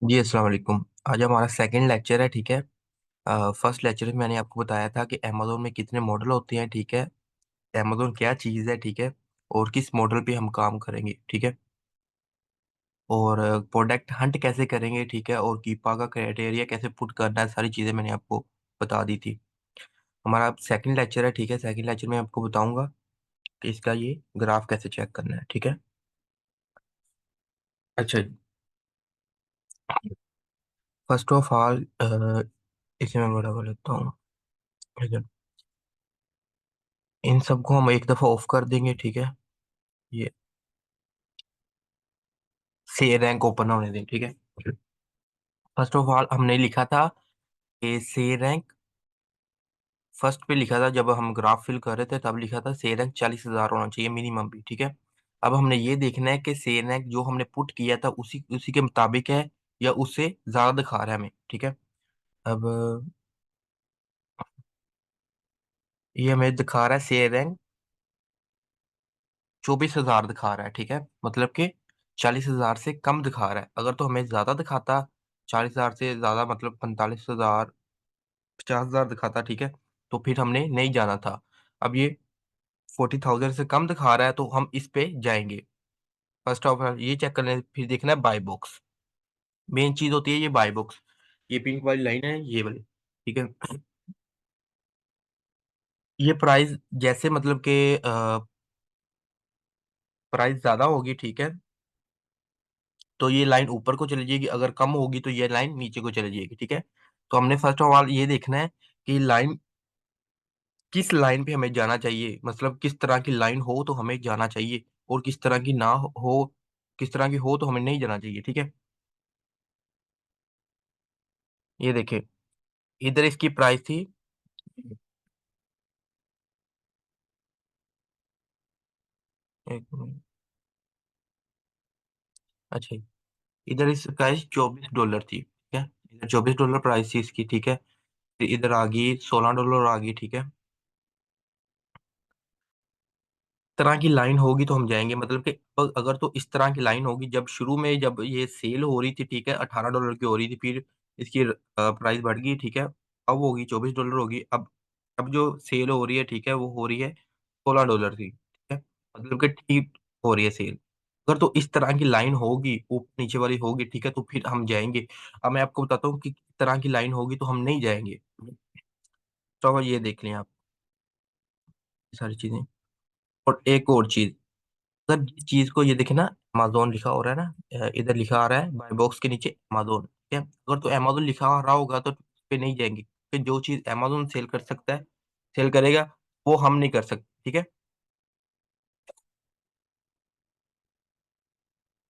जी अस्सलाम वालेकुम। आज हमारा सेकंड लेक्चर है। ठीक है। फर्स्ट लेक्चर में मैंने आपको बताया था कि अमेजोन में कितने मॉडल होते हैं। ठीक है। अमेजोन क्या चीज़ है। ठीक है। और किस मॉडल पे हम काम करेंगे। ठीक है। और प्रोडक्ट हंट कैसे करेंगे। ठीक है। और कीपा का क्राइटेरिया कैसे पुट करना है, सारी चीज़ें मैंने आपको बता दी थी। हमारा सेकंड लेक्चर है। ठीक है। सेकंड लेक्चर में आपको बताऊंगा कि इसका ये ग्राफ कैसे चेक करना है। ठीक है। अच्छा। फर्स्ट ऑफ ऑल इसे मैं बड़ा कर लेता हूँ। ठीक है। इन सबको हम एक दफ़ा ऑफ कर देंगे। ठीक है। ये से रैंक ओपन होने दें। ठीक है। फर्स्ट ऑफ ऑल हमने लिखा था कि से रैंक फर्स्ट पे लिखा था, जब हम ग्राफ फिल कर रहे थे तब लिखा था से रैंक 40,000 होना चाहिए मिनिमम भी। ठीक है। अब हमने ये देखना है कि से रैंक जो हमने पुट किया था उसी उसी के मुताबिक है या उससे ज्यादा दिखा रहा है हमें। ठीक है। अब ये हमें दिखा रहा है से रैंक 24,000 दिखा रहा है। ठीक है। मतलब कि 40,000 से कम दिखा रहा है। अगर तो हमें ज्यादा दिखाता, 40,000 से ज्यादा मतलब 45,000, 50,000 दिखाता। ठीक है। तो फिर हमने नहीं जाना था। अब ये 40,000 से कम दिखा रहा है तो हम इस पे जाएंगे। फर्स्ट ऑफ ऑल ये चेक करने, फिर देखना है बाय बॉक्स। मेन चीज होती है ये बाय बॉक्स। ये पिंक वाली लाइन है, ये वाली। ठीक है। ये प्राइस जैसे मतलब कि प्राइस ज्यादा होगी। ठीक है। तो ये लाइन ऊपर को चली जाएगी, अगर कम होगी तो ये लाइन नीचे को चली जाएगी। ठीक है। तो हमने फर्स्ट ऑफ ऑल ये देखना है कि लाइन किस लाइन पे हमें जाना चाहिए, मतलब किस तरह की लाइन हो तो हमें जाना चाहिए, और किस तरह की ना हो, किस तरह की हो तो हमें नहीं जाना चाहिए। ठीक है। ये देखें, इधर इसकी प्राइस थी। एक मिनट। अच्छा, इधर इसकी प्राइस $24 थी। ठीक है। इधर $24 प्राइस थी इसकी। ठीक है। फिर इधर आ गई $16 आ गई। ठीक है। तरह की लाइन होगी तो हम जाएंगे, मतलब कि अगर तो इस तरह की लाइन होगी, जब शुरू में जब ये सेल हो रही थी। ठीक है। $18 की हो रही थी, फिर इसकी प्राइस बढ़ गई। ठीक है। अब होगी $24 होगी। अब जो सेल हो रही है, ठीक है, वो हो रही है $16 की। ठीक है। मतलब कि ठीक हो रही है सेल। अगर तो इस तरह की लाइन होगी, ऊपर नीचे वाली होगी। ठीक है। तो फिर हम जाएंगे। अब मैं आपको बताता हूँ कि किस तरह की लाइन होगी तो हम नहीं जाएंगे। तो ये देख लें आप, ये सारी चीजें। और एक और चीज, अगर जिस चीज को ये देखे ना, अमेजोन लिखा हो रहा है ना, इधर लिखा आ रहा है बाय बॉक्स के नीचे अमेजोन। ठीक है। अगर तो अमेजोन लिखा आ रहा होगा तो उस पे नहीं जाएंगे, कि जो चीज अमेजोन सेल कर सकता है, सेल करेगा, वो हम नहीं कर सकते। ठीक है।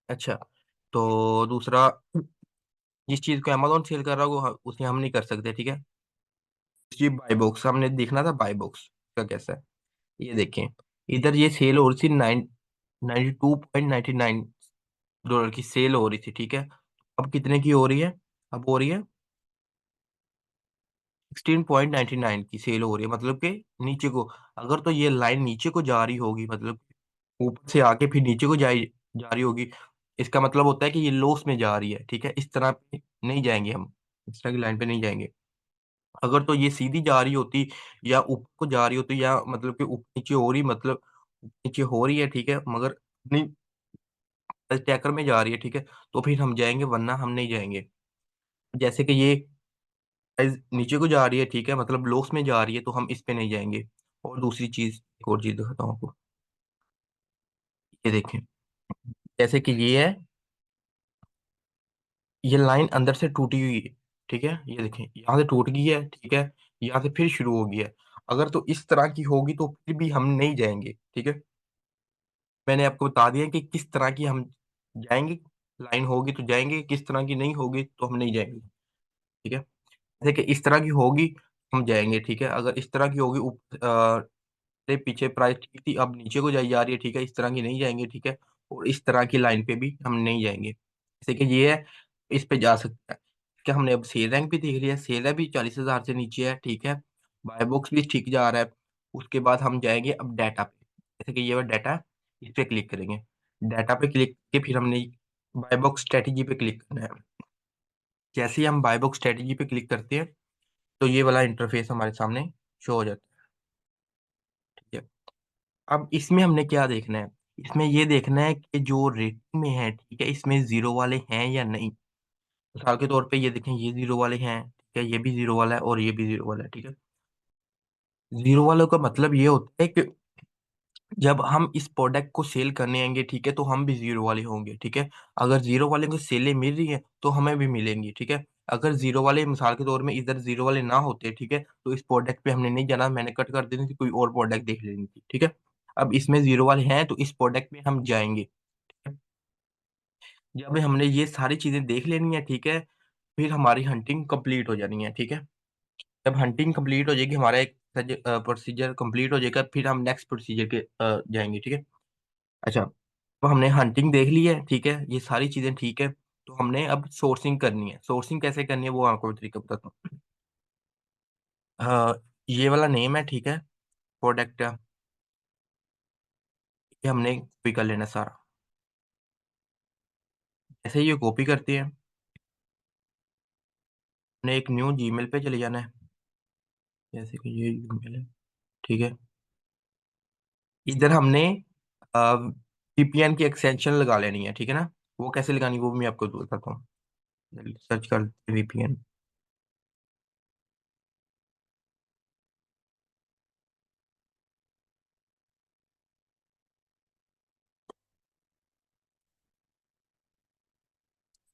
अच्छा। तो दूसरा, जिस चीज को अमेजोन सेल कर रहा होगा उसे हम नहीं कर सकते। ठीक है। जी, बाय बॉक्स हमने देखना था, बाय बॉक्स का कैसा है। ये देखें, इधर ये सेल हो रही थी 92.99 डॉलर की सेल हो रही थी। ठीक है। अब कितने की हो रही है? अब हो रही है 16.99 की सेल हो रही है, मतलब कि नीचे को। अगर तो ये लाइन नीचे को जा रही होगी, मतलब ऊपर से आके फिर नीचे को जा रही होगी, इसका मतलब होता है कि ये लॉस में जा रही है। ठीक है। इस तरह पे नहीं जाएंगे हम, इस तरह की लाइन पे नहीं जाएंगे। अगर तो ये सीधी जा रही होती या ऊपर को जा रही होती, या मतलब कि ऊपर नीचे हो रही, मतलब नीचे हो रही है। ठीक है। मगर नहीं, ट्रैकर में जा रही है। ठीक है। तो फिर हम जाएंगे, वरना हम नहीं जाएंगे। जैसे कि ये प्राइस नीचे को जा रही है। ठीक है। मतलब लॉस में जा रही है, तो हम इस पे नहीं जाएंगे। और दूसरी चीज, एक और चीज दिखाता हूँ आपको। ये देखें, जैसे कि ये है, ये लाइन अंदर से टूटी हुई है। ठीक है। ये देखें, यहाँ से टूट गई है। ठीक है। यहाँ से फिर शुरू हो गई है। अगर तो इस तरह की होगी तो फिर भी हम नहीं जाएंगे। ठीक है। मैंने आपको बता दिया कि किस तरह की हम जाएंगे। लाइन होगी तो जाएंगे, किस तरह की नहीं होगी तो हम नहीं जाएंगे। ठीक है। जैसे कि इस तरह की होगी हम जाएंगे। ठीक है। अगर इस तरह की होगी, से पीछे प्राइस ठीक थी, अब नीचे को जाई जा रही है। ठीक है। इस तरह की नहीं जाएंगे। ठीक है। और इस तरह की लाइन पे भी हम नहीं जाएंगे। जैसे कि ये है, इस पे जा सकता है। क्या हमने अब सेल रैंक भी देख लिया, सेल है भी 40,000 से नीचे है। ठीक है। बाय बॉक्स भी ठीक जा रहा है। उसके बाद हम जाएंगे अब डाटा पे। जैसे कि ये डाटा, इस पे क्लिक करेंगे। डाटा पे क्लिक करके फिर हमने बाय बॉक्स स्ट्रेटेजी पे क्लिक करना है। जैसे ही हम बाय बुक स्ट्रेटेजी पे क्लिक करते हैं तो ये वाला इंटरफेस हमारे सामने शो हो जाता है। ठीक है। अब इसमें हमने क्या देखना है, इसमें ये देखना है कि जो रेटिंग में है, ठीक है, इसमें जीरो वाले हैं या नहीं। मिसाल के तौर पे ये देखें, ये जीरो वाले हैं, ठीक है, ये भी जीरो वाला है और ये भी जीरो वाला है। ठीक है। जीरो वालों का मतलब ये होता है कि जब हम इस प्रोडक्ट को सेल करने आएंगे, ठीक है, तो हम भी जीरो वाले होंगे। ठीक है। अगर जीरो वाले को सेलें मिल रही है तो हमें भी मिलेंगी। ठीक है। अगर जीरो वाले मिसाल के तौर में इधर जीरो वाले ना होते, ठीक है, तो इस प्रोडक्ट पे हमने नहीं जाना, मैंने कट कर देनी थी, कोई और प्रोडक्ट देख लेनी थी। ठीक है। अब इसमें जीरो वाले हैं तो इस प्रोडक्ट पे हम जाएंगे। ठीक है? जब हमने ये सारी चीजें देख लेनी है, ठीक है, फिर हमारी हंटिंग कंप्लीट हो जानी है। ठीक है। जब हंटिंग कंप्लीट हो जाएगी, हमारा एक प्रोसीजर कंप्लीट हो जाएगा, फिर हम नेक्स्ट प्रोसीजर के जाएंगे। ठीक है। अच्छा, तो हमने हंटिंग देख ली है, ठीक है, ये सारी चीजें ठीक है। तो हमने अब सोर्सिंग करनी है। सोर्सिंग कैसे करनी है वो आपको मैं तरीका बताता हूँ। ये वाला नेम है, ठीक है, प्रोडक्ट का, ये हमने कॉपी कर लेना सारा। जैसे ही ये कॉपी करते हैं, हमने एक न्यू जीमेल पे चले जाना है। जैसे कि ये ईमेल है, ठीक है। इधर हमने वीपीएन की एक्सटेंशन लगा लेनी है, ठीक है ना। वो कैसे लगानी है वो भी मैं आपको बताता हूँ। सर्च कर वीपीएन,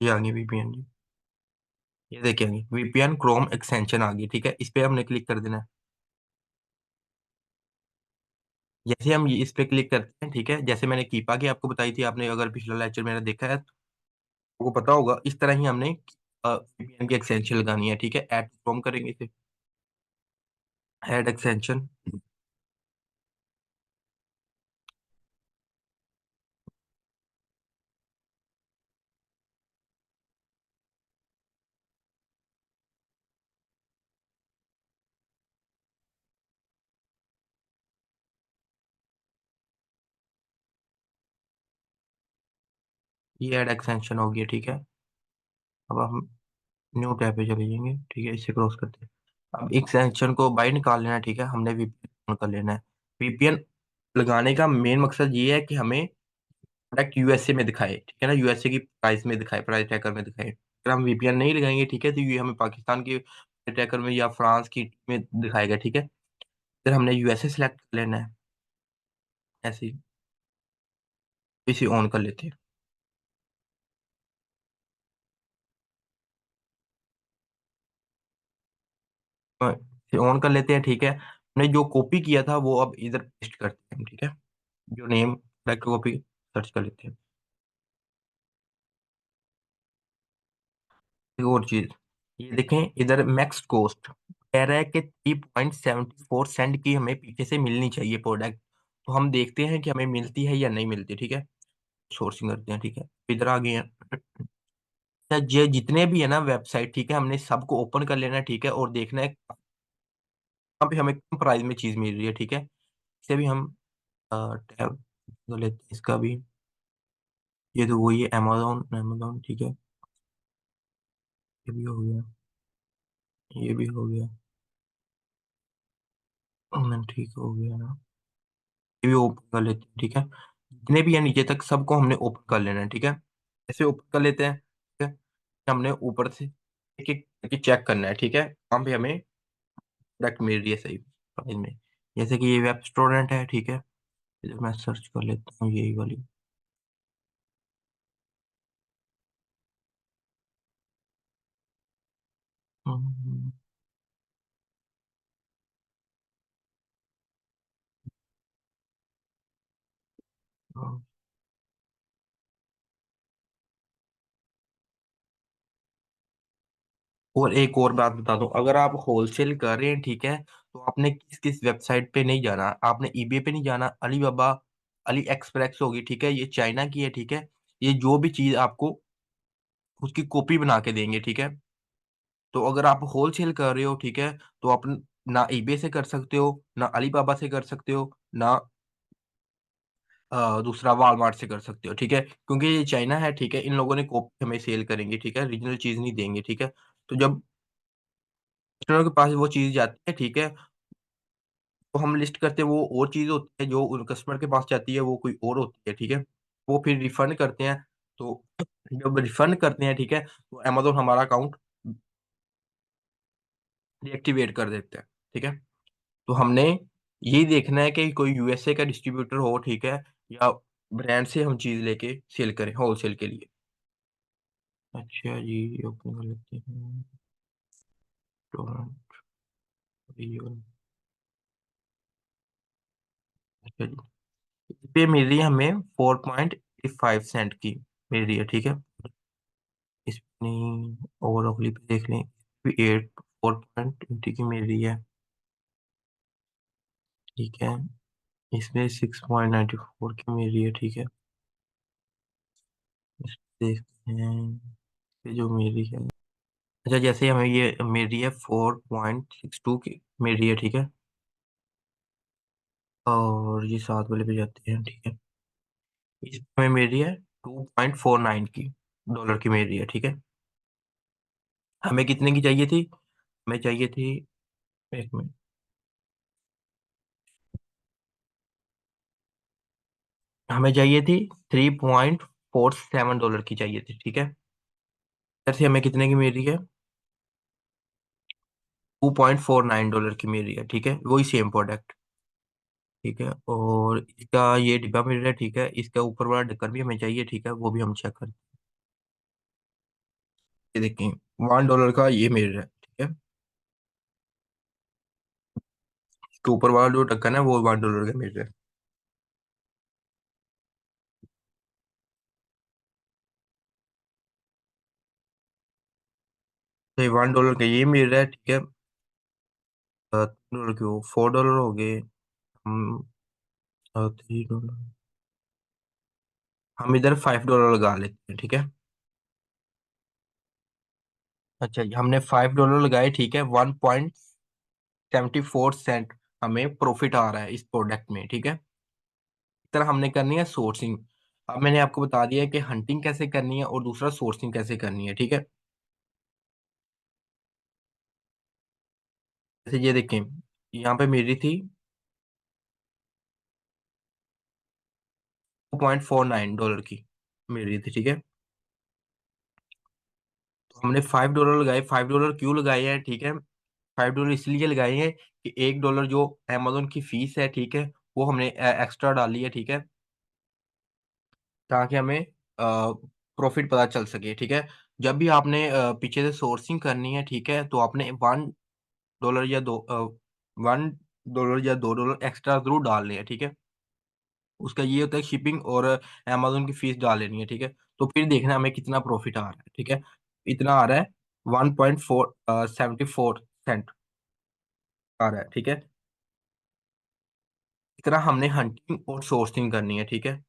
ये आ गई वीपीएन जी। ये देखिए वीपीएन क्रोम एक्सटेंशन आ गई। ठीक है, इस पे हमने क्लिक कर देना है। जैसे हम ये इस पे क्लिक करते हैं, ठीक है, जैसे मैंने कीपा की आपको बताई थी, आपने अगर पिछला लेक्चर मेरा देखा है तो आपको पता होगा, इस तरह ही हमने वीपीएन की एक्सटेंशन लगानी है। ठीक है, ऐड क्रोम करेंगे इसे, ऐड एक्सटेंशन। ये ऐड एक्सटेंशन हो गया। ठीक है। अब हम न्यू टैब पे चले जाएंगे। ठीक है, इसे क्रॉस करते हैं। अब एक्सटेंशन को बाहर निकाल लेना है। ठीक है, हमने वीपीएन कर लेना है। वीपीएन लगाने का मेन मकसद ये है कि हमें प्रोडक्ट यूएसए में दिखाए, ठीक है ना, यूएसए की प्राइस में दिखाए, प्राइस ट्रैकर में दिखाए। अगर हम वीपीएन नहीं लगाएंगे, ठीक है, तो ये हमें पाकिस्तान की ट्रैकर में या फ्रांस की में दिखाएगा। ठीक है। फिर हमने यूएसए सिलेक्ट कर लेना है। ऐसे ही इसे ऑन कर लेते हैं। इसे ऑन कर लेते हैं। ठीक है, हमने जो कॉपी किया था वो अब इधर पेस्ट करते हैं। ठीक है, जो नेम प्रोडक्ट कॉपी सर्च कर लेते हैं। एक और चीज, ये देखें इधर मैक्स कॉस्ट कह रहा है कि 3.74 सेंट की हमें पीछे से मिलनी चाहिए प्रोडक्ट। तो हम देखते हैं कि हमें मिलती है या नहीं मिलती। ठीक है, सोर्सिंग करते हैं। ठीक है, इधर आ गए हैं। ये जितने भी है ना वेबसाइट, ठीक है, हमने सबको ओपन कर लेना है। ठीक है, और देखना है कहाँ पे हमें कम प्राइस में चीज मिल रही है। ठीक है, इसे भी हम टैब कर लेते हैं इसका भी। ये तो वही है, अमेजोन, अमेजोन। ठीक है, ये भी हो गया, ये भी हो गया। ठीक हो गया ना, ये भी ओपन कर लेते हैं। ठीक है, जितने भी है नीचे तक सबको हमने ओपन कर लेना है। ठीक है, ऐसे ओपन कर लेते हैं। ठीक है, हमने ऊपर से एक एक करके चेक करना है। ठीक है, कहाँ पे हमें प्रोडक्ट मिल रही है सही प्राइस में। जैसे कि ये वेब स्टूडेंट है। ठीक है, इधर मैं सर्च कर लेता हूँ यही वाली। हम्म, हम्म। और एक और बात बता दूं, अगर आप होलसेल कर रहे हैं, ठीक है, तो आपने किस किस वेबसाइट पे नहीं जाना, आपने ईबे पे नहीं जाना, अलीबाबा, अली एक्सप्रेस होगी, ठीक है, ये चाइना की है। ठीक है, ये जो भी चीज आपको उसकी कॉपी बना के देंगे। ठीक है, तो अगर आप होलसेल कर रहे हो, ठीक है, तो आप ना ईबे से कर सकते हो, ना अलीबाबा से कर सकते हो, ना दूसरा वॉलमार्ट से कर सकते हो, ठीक है? क्योंकि ये चाइना है, ठीक है? इन लोगों ने कॉपी हमें सेल करेंगे, ठीक है? ओरिजिनल चीज़ नहीं देंगे, ठीक है? तो जब कस्टमर के पास वो चीज़ जाती है, ठीक है? तो हम लिस्ट करते हैं वो और चीज़ होती है, जो उन कस्टमर के पास जाती है वो कोई और होती है, ठीक है? वो फिर रिफंड करते हैं, तो जब रिफंड करते हैं, ठीक है? तो अमेज़न हमारा अकाउंट डीएक्टिवेट कर देते हैं, ठीक है? तो हमने यही देखना है कि कोई यूएसए का डिस्ट्रीब्यूटर हो, ठीक है? या ब्रांड से हम चीज़ लेके सेल करें होलसेल के लिए। अच्छा जी, ओपन कर लेते हैं। Torrent video. अच्छा जी। इस पे मिल रही है हमें 4.85 सेंट की मिल रही है, ठीक है? इसमें ओवरऑल क्लिप देख लें, 8 4.20 की मिल रही है, ठीक है? इसमें 6.94 की मिल रही है, ठीक है? इस पे देखते हैं, ये जो मिल रही है, अच्छा जैसे हमें ये मिल रही है 4.62 की मिल रही है, ठीक है? और ये साथ वाले पे जाते हैं, ठीक है? इसमें हमें मिल रही है 2.49 की डॉलर की मिल रही है, ठीक है? हमें कितने की चाहिए थी? हमें चाहिए थी, 1 मिनट, हमें चाहिए थी 3.47 डॉलर की चाहिए थी, ठीक है? इधर से हमें कितने की मिल रही है? 2.49 डॉलर की मिल रही है, ठीक है? वही सेम प्रोडक्ट, ठीक है? और इसका ये डिब्बा मिल रहा है, ठीक है? इसका ऊपर वाला ढक्कन भी हमें चाहिए, ठीक है? वो भी हम चेक कर, ये देखें, 1 डॉलर का ये मिल रहा है, ठीक है? इसके ऊपर वाला जो ढक्कन है वो 1 डॉलर का मिल रहा है। तो ये 1 डॉलर का ये मिल रहा है, ठीक है? $3 क्यों, $4 हो गए। हम 3 डॉलर, हम इधर $5 लगा लेते हैं, ठीक है? अच्छा जी, हमने $5 लगाए, ठीक है? 1.74 सेंट हमें प्रॉफिट आ रहा है इस प्रोडक्ट में, ठीक है? इस तरह हमने करनी है सोर्सिंग। अब मैंने आपको बता दिया है कि हंटिंग कैसे करनी है और दूसरा सोर्सिंग कैसे करनी है, ठीक है? जैसे ये देखें, यहाँ पे मेरी थी 2.49 डॉलर की मेरी थी, ठीक है? तो हमने $5 लगाए, $5 क्यों लगाए हैं, ठीक है? $5 इसलिए लगाए हैं कि $1 जो अमेज़न की फीस है, ठीक है? वो हमने एक्स्ट्रा डाली है, ठीक है? ताकि हमें प्रॉफिट पता चल सके, ठीक है? जब भी आपने पीछे से सोर्सिंग करनी है, ठीक है? तो आपने $1 या 1 डॉलर या $2 एक्स्ट्रा ज़रूर डालने हैं, ठीक है? उसका ये होता है शिपिंग और अमेज़न की फीस डाल लेनी है, ठीक है? तो फिर देखना हमें कितना प्रॉफिट आ रहा है, ठीक है? इतना आ रहा है 74 सेंट आ रहा है, ठीक है? इस तरह हमने हंटिंग और सोर्सिंग करनी है, ठीक है?